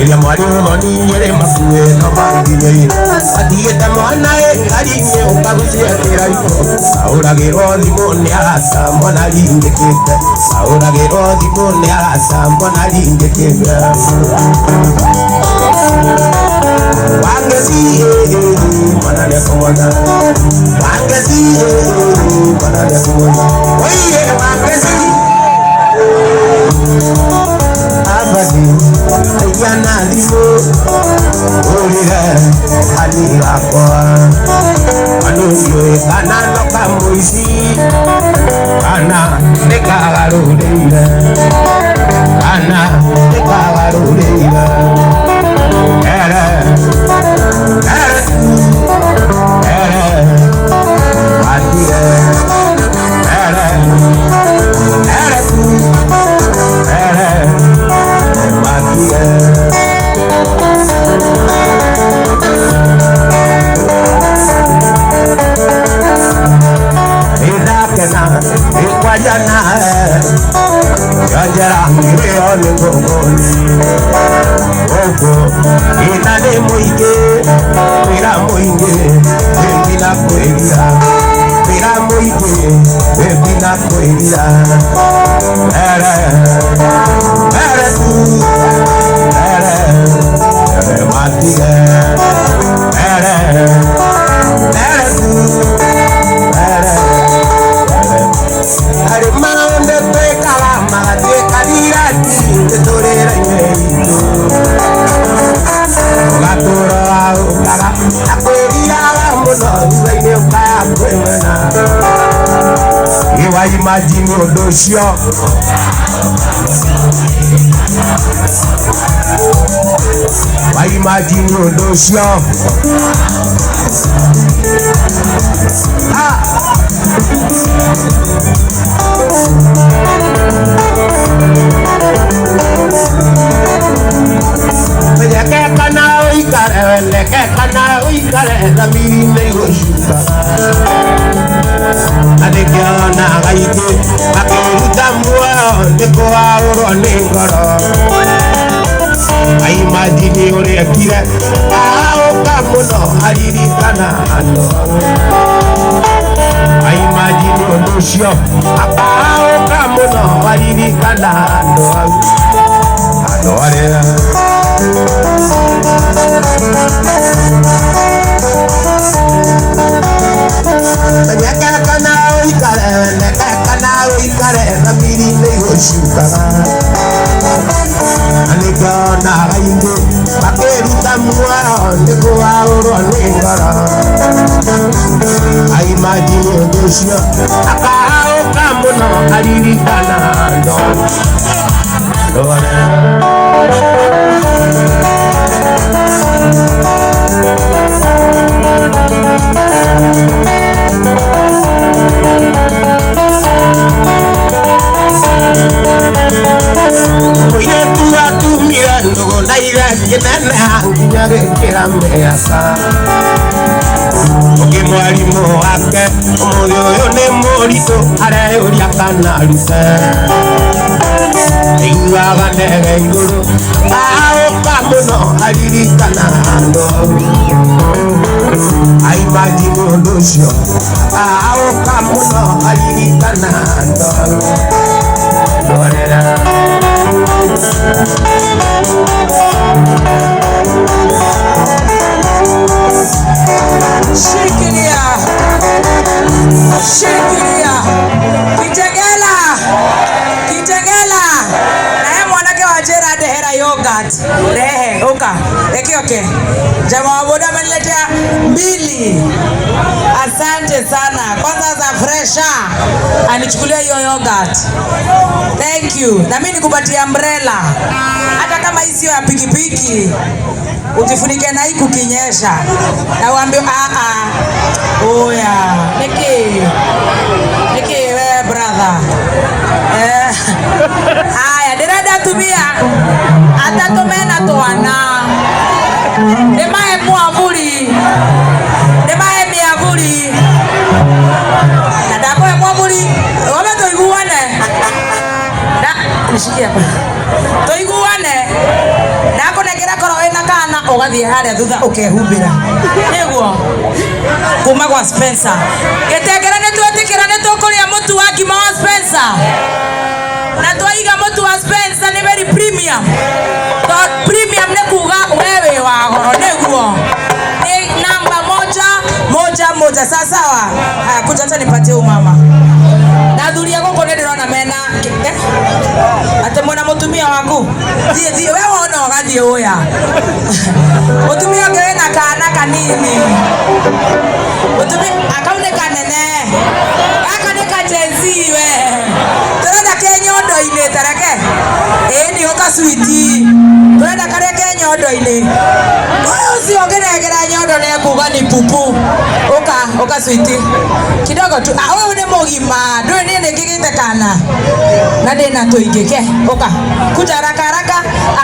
Ella marido ni yere makue no mangi adieta mwana arinye ukagusia kiraiko ahora gerodi mone asa mwana linde kete ahora gerodi mone asa mwana linde kete wangezi mwana le komona wangezi mwana le komona oye wangezi abadi ayana limo olira alira kwa anuyo kana loka moisi kana nekagarulira kana nekagarulira era adia Jajara ngire ngongoni Oko inade moige Mira moige Bebina koeira Mira moige Bebina koeira Ere tu Ere matige Ere tu Are mande pe kalama de kalirati de torera imeito Gatora kala akwira muno ine pa kwena Iwa imagine odosio Wa imagine odosio Kana uikare la mirime yoshuka Adekiana gaike Akiruta mua Neko auro nengoro Aimagine ore kire Ao kamuno Aririkana ano Aimagine odosio Ao kamuno Aririkana ano Ano arera Kana uikare na mirime yoshuka Anikana gainde Bakeruta mua Neko auro nengara Aimagine odosio Akao kamuno Aririkana no Oye tu a tu mirando la ira que me ya que la me asa Porque mwalimu wake Omoyo ne morito Are oria kana lute Iwa gane iguru Ao kamuno Aririkana ando Aimagine odosio Ao kamuno Aririkana ando Dorera Shikilia Kitegela Na mwanake wa Gerard Hera yogurt Rehe Oka Ekioke Jamaa wa boda ameniletea 2 Asante sana Kwanza za fresha Anichukulia hiyo yogurt Thank you Na mimi nikupatia umbrella Hata kama hii sio ya pikipiki Ujifunike na hii kukinyesha Na uambie Oya Niki we brother Haya derada tumia Hata tumena tuwana Demae muavuli Demae miavuli Nadako ya muavuli Wame toiguwane Nishikia Toiguwane Nako negera ugathie haria thutha ukehumbira niguo kuma kwa Spencer Gitengera nitwetikira nitukuria mutu wa ngima wa Spencer na twaiga mutu wa Spencer ni very premium premium ni kuga wewe wa goro niguo ni namba moja sawa kuja hata nipatie umama na dhuria goko ndirona mena ate mwana mutumia waku thie wewe ona ugathie uya mutumia ngere na kana kanini mutumia akaune kanene aka ne kajenzi we turenda kenyondo ile tareke ni oka sweetie turenda kare kenyondo ile wewe usiongeregera nyondo ne kuga ni pupu oka sweetie kidogo tu wewe ni mugima ndio nini kigite kana na dena toigeke oka kuja haraka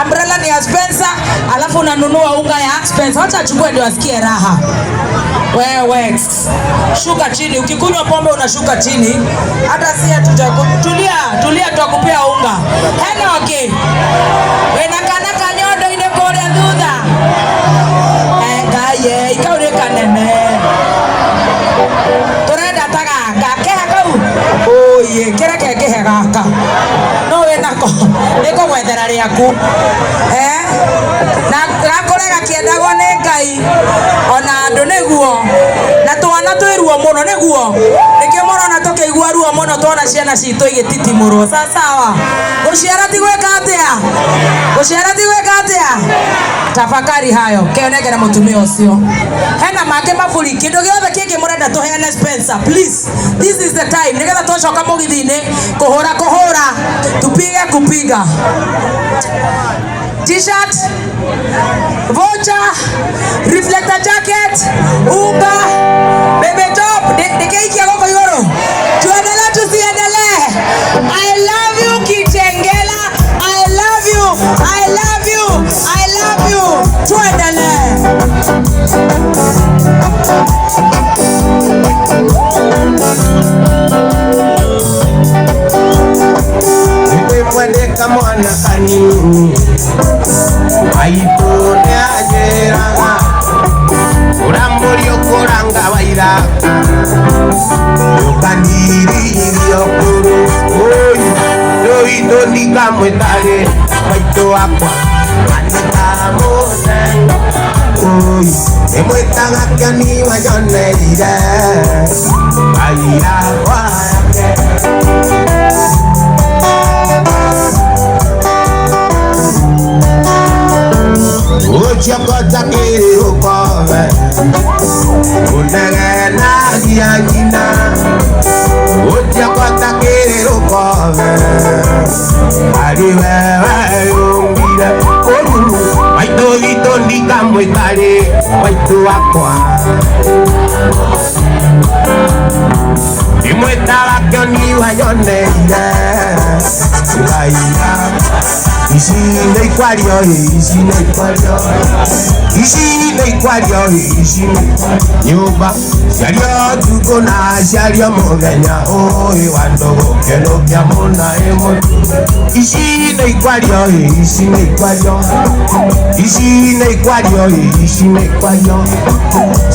umbrella ni ya Spencer alafu unanunua unga ya Spencer acha achukue ndio asikie raha wewe shuka chini ukikunywa pombe unashuka chini hata si tulia tukupea unga hena okay wena kana kanyondo ine kore thutha gaye ikaure kanene turenda tagaga kehakau oye kereke kehagaka no we nako niko gwethera riaku na gakorega kiendagwo ni Ngai ona andu niguo na twana twiruo muno niguo nikio morona tukigua ruo muno twana ciana citu igititimurwo sawa guciara ti gweka atia tafakari hayo kionegera mutumia ucio hena make maburi kindu giothe kingi murenda tuheane Spencer please this is the time nigetha twacoka mugithini kuhura tupige kupiga t-shirt voucher reflector jacket unga baby top nikeikia goko iguru tuendelee tusiendelee I love you Kitengela I love you tuendelee mwendeka mwana kanini aipone ajeraga uramburi okoranga waira ukandiri yokuru oi ndika mwetale maito akwa aneta mona oi emwetanga kyani wajoneire waira wake Chakota kiri ukove unege na giangina Chakota kiri ukove ali wewe ungira onu Waito gito ndika mwitari Waito wakwa Imwetara kyoni wayoneire Ngaira Ici neikwario nyumba ciario tuko na ciario muthenya uyu wa ndogo keno kia muna imo ici neikwario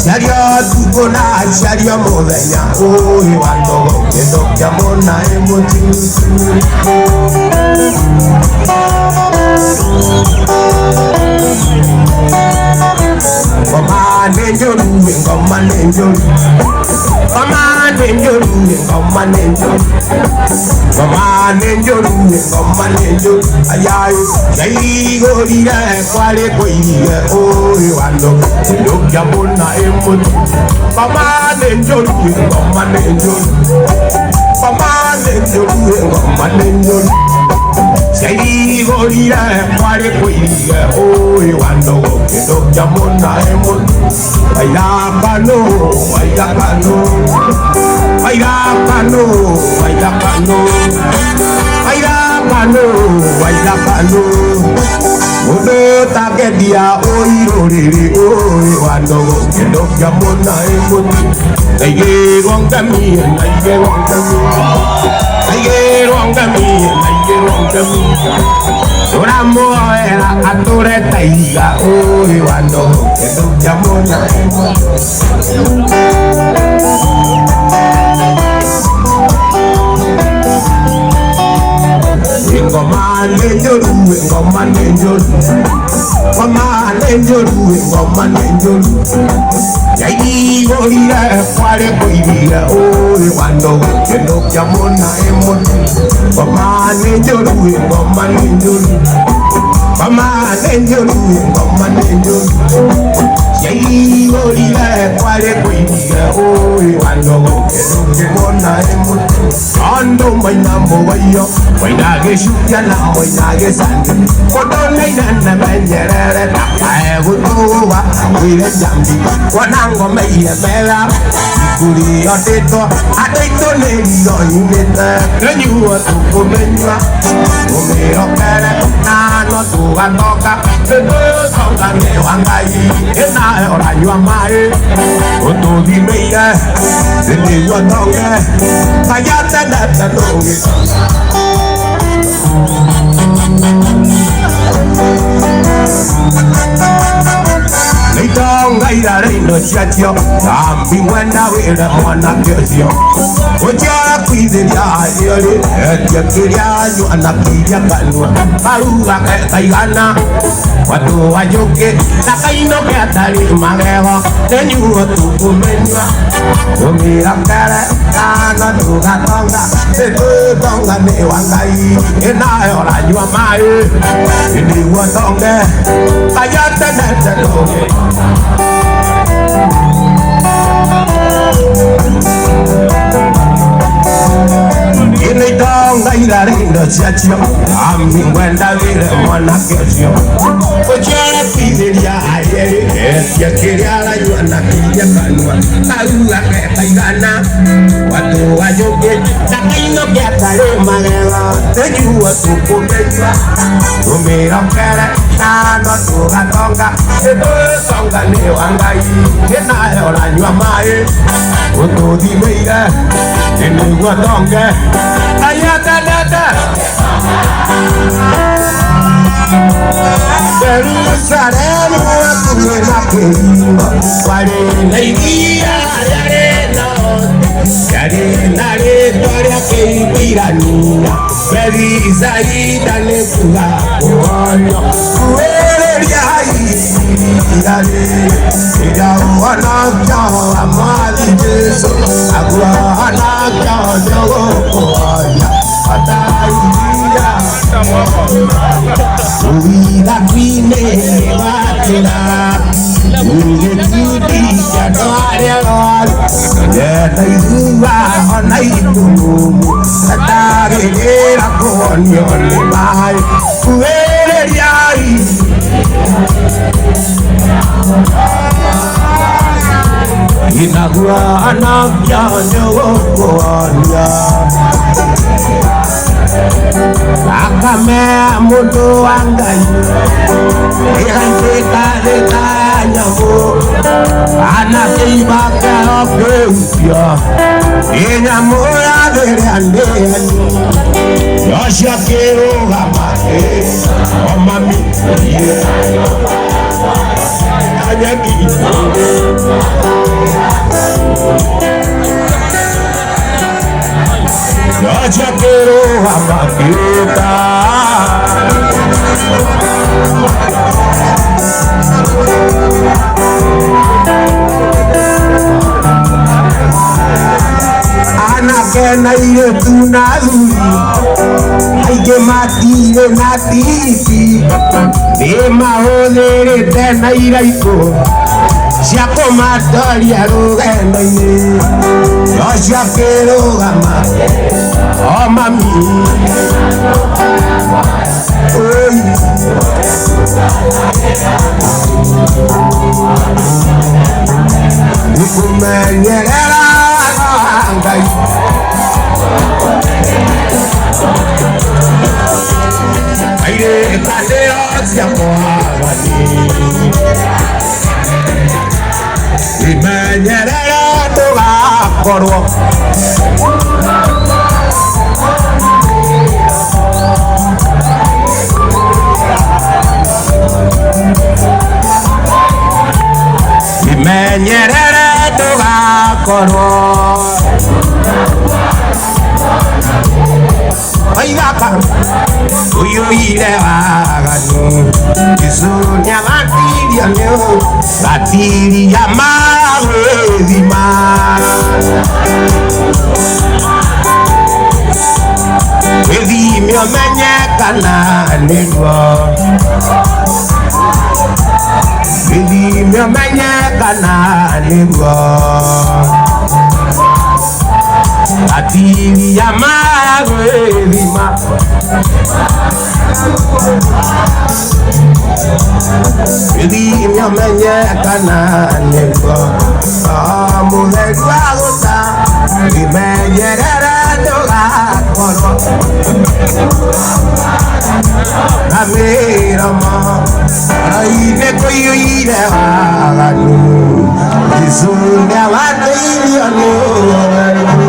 ciario tuko na ciario muthenya uyu wa ndogo keno kia muna imo ayayo yaigorire kwale koire oyo ando ndokia mona emoto pamane njolu yaigorire kwale koire oyo ando ndokia mona emoto Mudo tagedia oirorere oe wandogo kendo jamona emoto naige rongami turamuoera atureta iga uri wa ndogo kenukia muna ngoma nenjoru ngoma nenjoru yai gorira kware koiria oi wando kendo kyamona emotu ngoma nenjoru yai gorira kware koiria oi wando kendo kyamona emotu ando mainambo wayo wainage shukana wainage sandi kodona inana benjerere tapae gutuwa wile jambi wanango meiye mela ikuri otito ateito neriyo inete nenyuwa tukumenywa umirokere nano tugatoka songa newangai enae oranywa mae ututhimeire zindiwa tonge kayatenete nungi Leitonga irareino chiachio Tambi mwenda wira mwana kiosio Ujia kuidiria ayori Etia kiria nyuana kiria kanua Paruga kaigana Watu wajuki Nakaino kiatari mageho Nenyuo tukumenywa Umira kere Nana tugatonga Tonga ni wangai Inayo ranywa mai Iniwa tonge Kayate nete tonge Tonga irareino chiachio Ami mwenda vire mwana kiosio Ujia kuidiria ayeri Etia kiria ranyuana kiria kanua Paruga kaigana Watu wajuki Nakaino kiatari mageho Nenyuo tukumenywa Umirokere Nano tugatonga Songa ni wangai Enae oranywa mai Ututhimeire Inigua tonge Ayatanete Jerusalemu wakumena kwima Warena igia Yarena retoria keibirania Beri zaida nekuga kuonyo Kuereria yare Ida wana kya amali Jesu Agua wana kya nyogo kuonya Atairia Uida kwine watira Uge tudi ya doare lor Yeta iduwa ona itumu Atare era konyo ni mai Kuere riai Inagua anakya nyogo kuonya Akamea mundo wangai Ihansika leta nyamu Anakeibaka okeupia Inamura vereandeani Yosha kero gamake Omami Anyagi Yosha kero gamaketa Anakena iyo tunazuri Aige matire na tipi Nema hodere tena iraiko Shako matori ya rugendo ine Yosha kero gamake Oh mami Oi Nikumenyerera angai Aire kadeo siya kohagani Imenyerera tugakorwo Wimenyerere ndugakorwo Oigaka uyuire waganu Isunya matiria nyo Matiria magwethima Wethimio menyekana niguo Wethimio menyekana niguo Matiria magwethima Wethimio menyekana niguo Mutheru aguta Wimenyerere ndugakorwo Namiramo Aine kuyuire waganu Isunya matiria nyo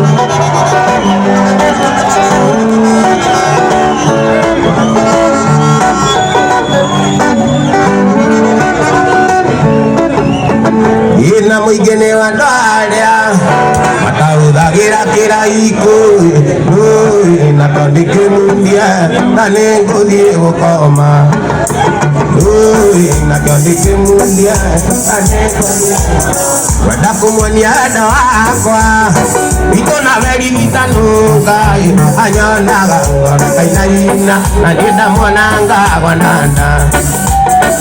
Ina muigene wa ndaria Matahuthagira kiraiko Na tondikimundia Na ninguthie gukoma Na tondikimundia Na ninguthie Wenda kumwonia enda wakwa Ito na veri vitanungai Anyonaga ngona kainaina Na nienda mwananga wananda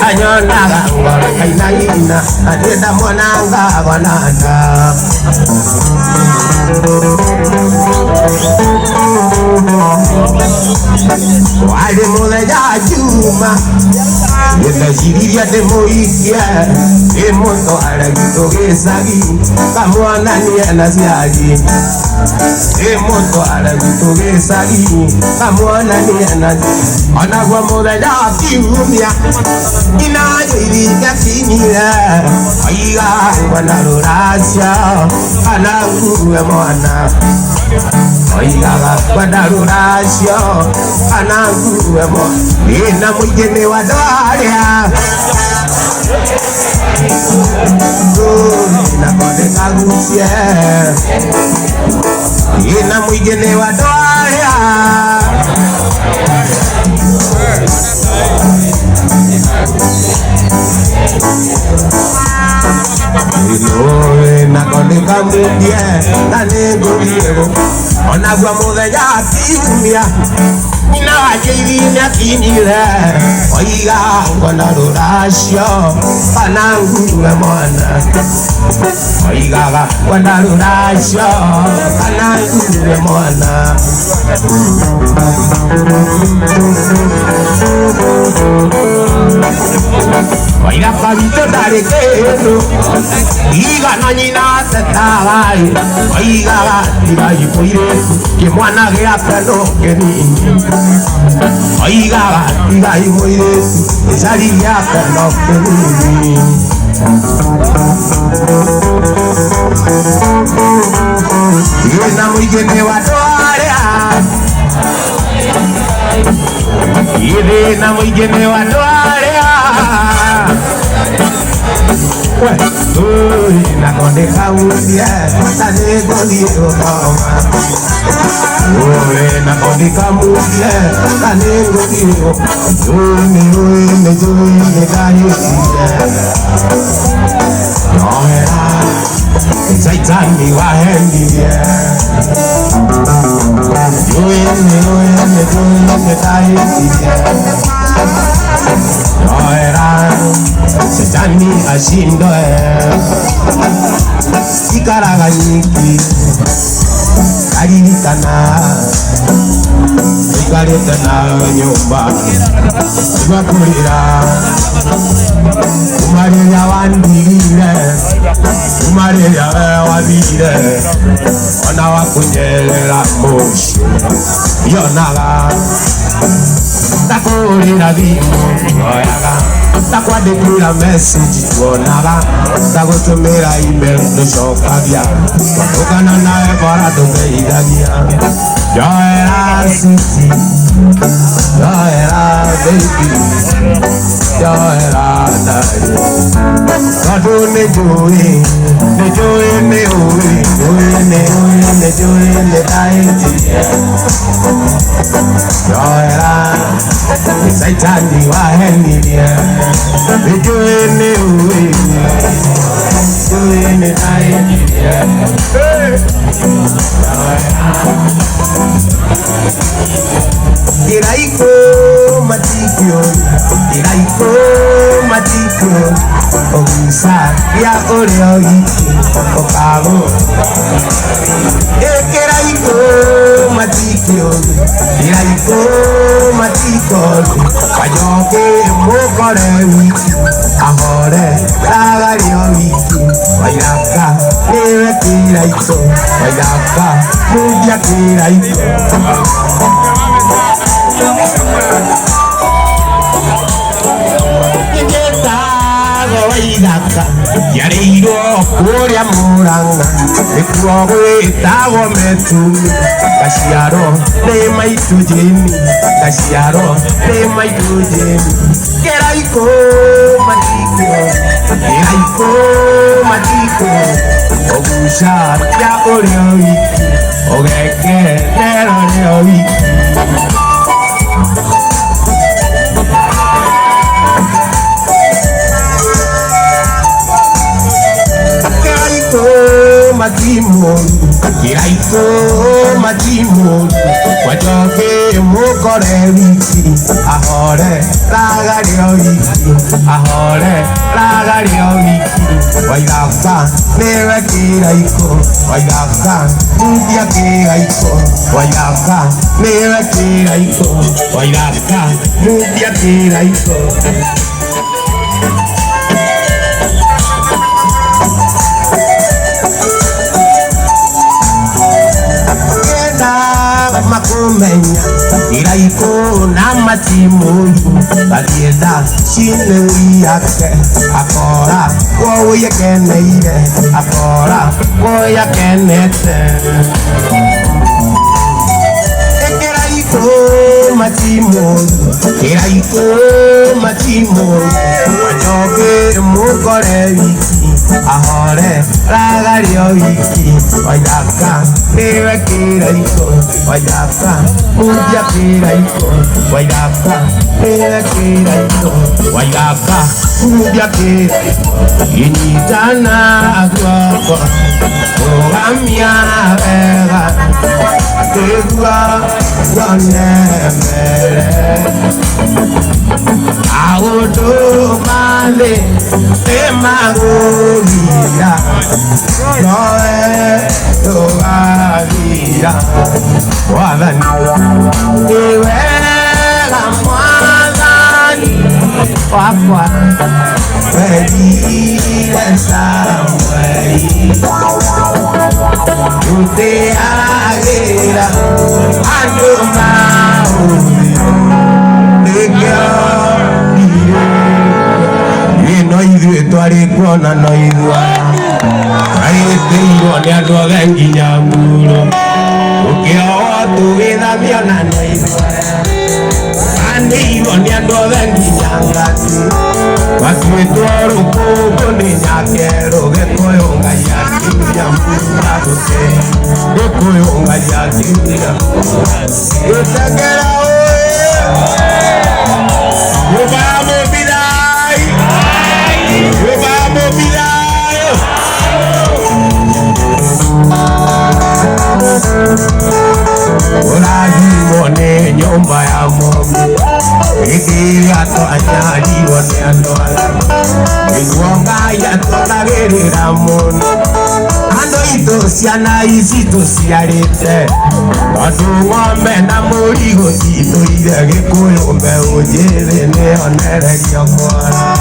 Anyonaga ngona kainaina Na nienda mwananga wananda Wale mutheja juma Yetashiriria demoikia Emoto aragito gesagi Kamwana niya siagi Emoto aragito gesagi Kamwana niya Anagwa mutheja kiumia Inayo irika kinyira Aiga wanarurasya Anaguwe mwana Oigaga wanarurasya Anaguwe mwana Ina muigene wa ndaria Ina kode kagusie Ina muigene wa ndaria Na kode kamudie Na nenguliego Onagwa mutheja kiumia Ina wajeirine kinyire Oiga ngona rurasyo Ananguwe mwana Oigaga ngona rurasyo Ananguwe mwana Oiga kabito tarekero Iga no nyina tetagai Oigaga iga ipoiretu Kimwana geapeno kenini Oigaga iga ipoiretu Isari geapeno kenini Ina muigene wa ndaria Ina muigene wa ndaria Na konde kaundia Na negolie ukoma Na konde kaundia Na negolie ukoma Juni kayusia Nohera Saitani wahendia Juni kayusia Nohera Saitani ashindoe Ikaraganyiki Karirikana Ikaretana nyumba Imakurira Umarira wandirire Umarira wabire Ona wakunyelela moshi Yonaga Takurira vimu Oyaga Takwandikira message tuonaga Tagutumira email nushokagia Watukana nae bora tukeithagia Joera city Joera baby Joera nari God ne joy ne oy ne joy ne daiti Joyra Saitani wa henidia ne joy ne oy joy ne daiti Iraiko matikio Ogisa ya oreo iki okago Iraiko matikio Kajoke mokore wiki Ahore lagario wiki Wairaka newe kiraiko Wairaka mudia kiraiko Yareiro kuria muranga Ekuo gwitago metumi Kashiaro ne maitu jemi Kashiaro ne maitu jemi Keraiko matiko Ogusha ya oreo wiki Ogeke nero oreo wiki Matimo Wajoke mokore wiki Ahore lagario wiki Wairaka newe kiraiko Wairaka mudia kiraiko Wairaka newe kiraiko Wairaka mudia kiraiko Makumenya Iraiko na matimu Balieda shine yake Akora woye keneire Akora woye kenete Iraiko matimu Wajoke mukore wiki Ahore lagario wiki Wairaka newe kiraiko Wairaka mudia kiraiko Wairaka newe kiraiko Wairaka mudia kiraiko Inyitana aguako Ogamia vega Tegua Yonemere Aodo male Emagoria Noe Togaria Wadani Iwela Mwadani Wakwa Wedile Samwei Ute Agera Ando Mauri No idue tuari kuona no idua Aite iro ni andu agengi nyamuro Ukio tu vida miona no idua Ande iro ni andu agengi nyangati Wasue tuaru kuko ni nyakero Gekoyo nga yaki nyamura doke Gekoyo nga yaki nyamura Utakera Ubamo bidai Ubamo bidai Uraji one nyomba ya momi Iki ato anyadi one andoala Iwonga ya tola geri ramon Ando ito siana isito siarete Adu ngombe na morigo tito idege kuyombe ujele ne onere kyokora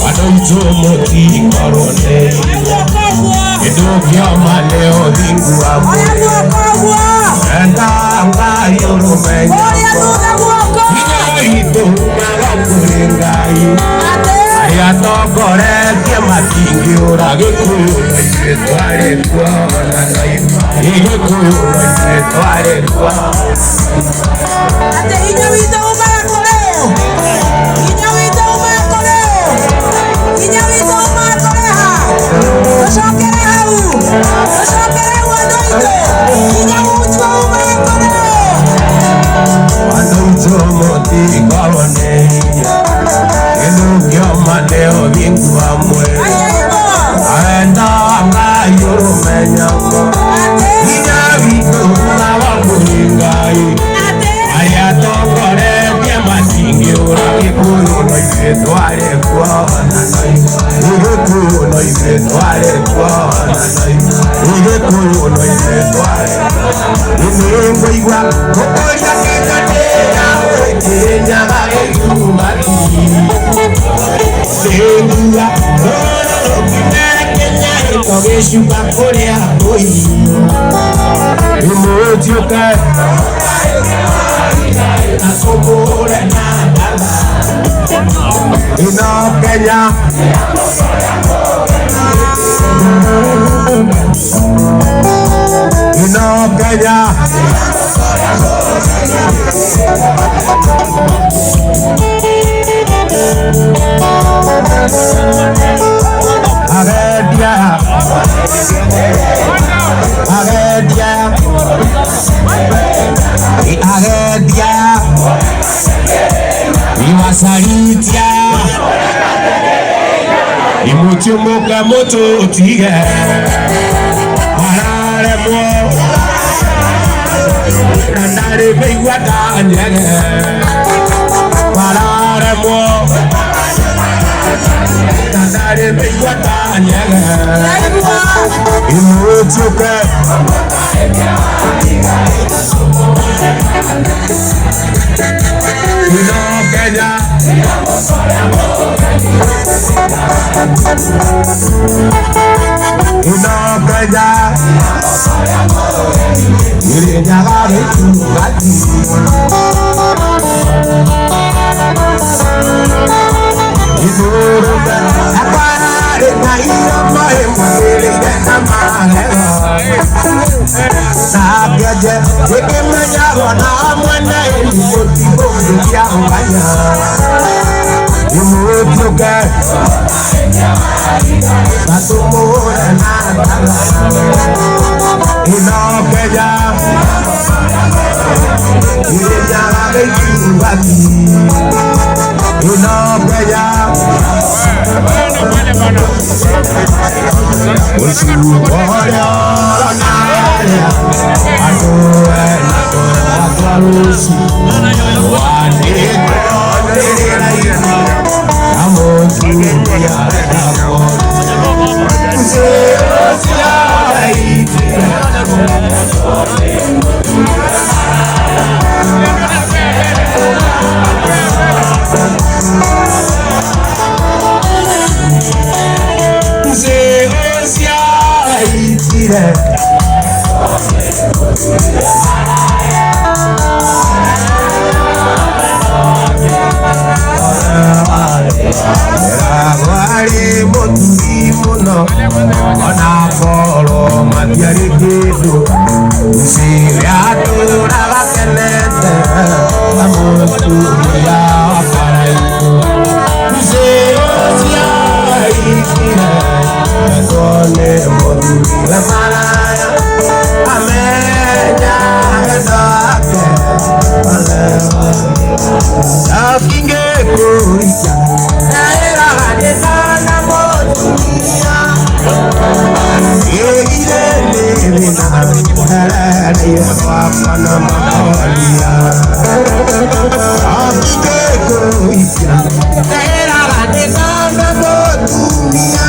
Ado ito moti korone Edo vyama leo dingu abu Enda anga yoro menyo Ito kuringai Ayatokore kia matingi ora Gekuyo isetware kwa Gekuyo isetware kwa Ate hinya wita umara twale kuona igekuno ise twale kuona igekuno ise twale nimengwa kokoria kekatera kenya gaetumati sengua kenya itogeshuka korea koi imotioka asomore na dala ino Kenya ino Kenya Agedia Iwasalitia Imuchumuka moto tige Parare mo Nandare beigwata nyege Parare mo Nandare beigwata nyege Imuchuke Ino Kenya Ino Kenya Iri nyagare tugati Izuruka Akware na iyo moe mwili na malego Sabiaje Ikimenya wana mwana Imuti bongi ya mbanya Imutuke Satumure na dala Ino Kenya Irinyagare tugati Ino Kenya Usukoya Naya Adoe Nako Atwarusi Waniko Nirina Amotu Ya Nako Useosia Itina Wari moturi muno ona koro matiari kidu siriatura bakenete amotu ya paraiku seosia ikire kone moturi la maraya amenya gedake alewa afinge kuria naera hadesana moturia yeire levina halaria wapana makolia afinge kuria naera hadesana moturia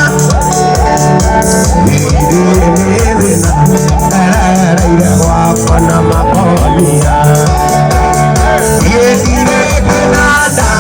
yeire levina halaria wapana makolia yeire kenada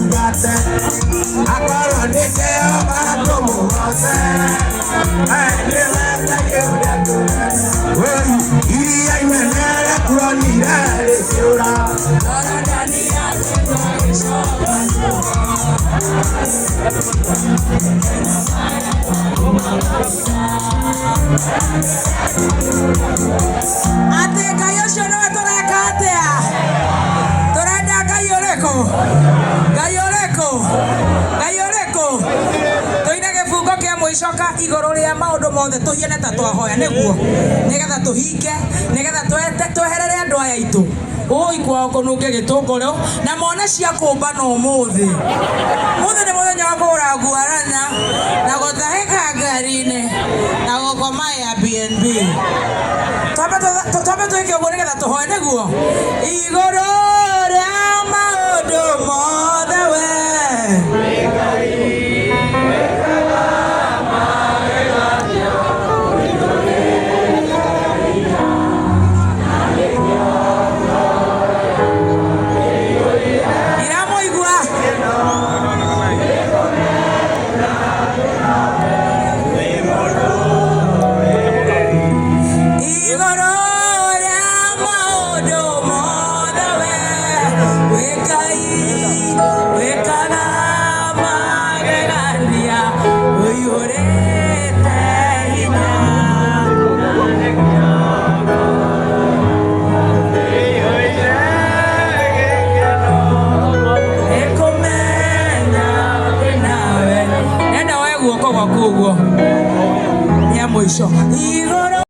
tungate akorwo nĩ kĩo gatũmũgoce iria inene rĩkuonire rĩkĩũra atĩ Ngai ũcio nĩwe tũreka atĩa? Tũrenda Ngai ũrĩkũ? Ngai ũrĩkũ? Ngai ũrĩkũ? Tũine gĩbungo kĩa mũicoka igũrũ rĩa maũndũ mothe tũhiane ta twahoya nĩguo nĩgetha tũhinge nĩgetha tweherere andũ aya aitũ oi kwao kũnunge gĩtũngũrũ na mone cia kũmba na ũmũthĩ nĩ mũthenya wa kũgũra nguarana na gũtahĩka ngari-inĩ na gũkoma Airbnb. Twambe twĩke ũguo nĩgetha tũhoe nĩguo igũrũ rĩa maũndũ mothe we guoko gwaku ũguo nĩ mũico.